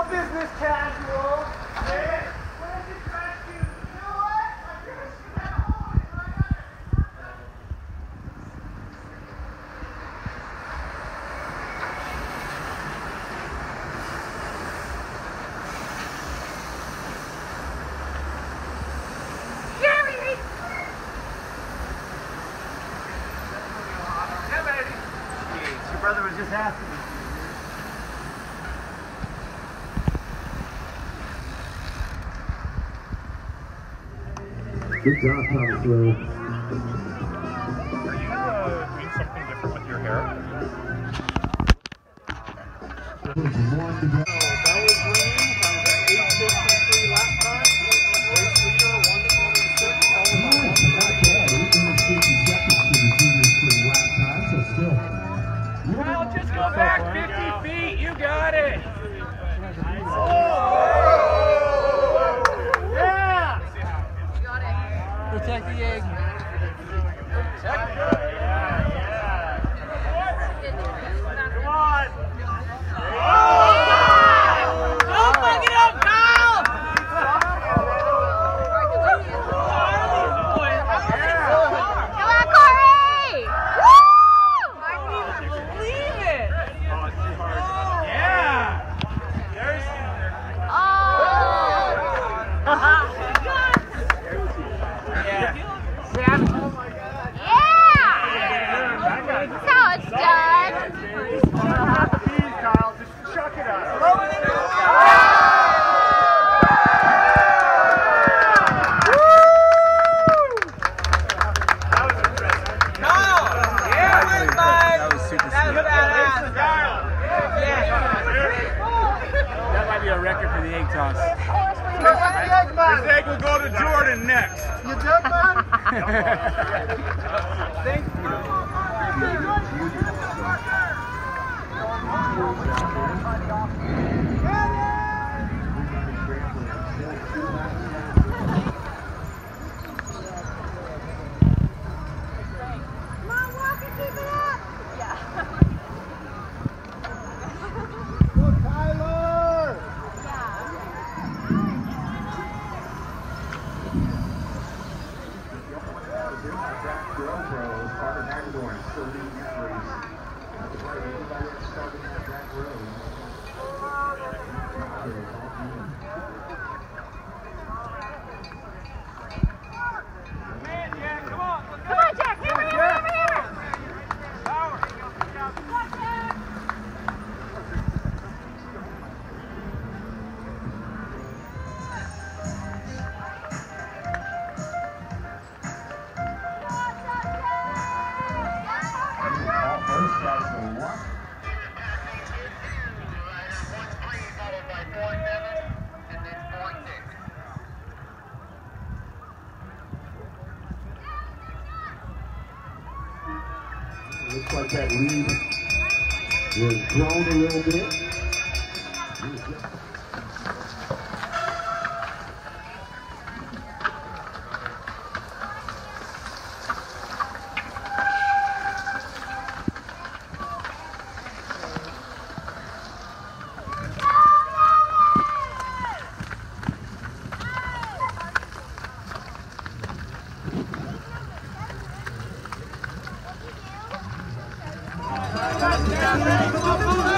business casual. Your brother was just asking me. Good job, Thomas Will. Are you doing something different with your hair? That was running. That was an 8:53 lap time. Race leader 1:26. Followed by 8:50 seconds to the juniors for the lap time. So still. Well, just go back 50 feet. You got it. Yeah. Protect the egg. Protect it. Come on. Don't fuck it up, Kyle. Come on, Corey! Woo! I can't even believe it. Yeah. There's. Oh! Yeah. Yeah! That's how it's done. Not the bees, Kyle. Just chuck it out. Throw it in there. That was impressive. Kyle! Yeah, that was super sweet. Yeah. That might be a record for the egg toss. This egg will go to Jordan next. You did, man? Thank you. Looks like that lead is grown a little bit. Come on,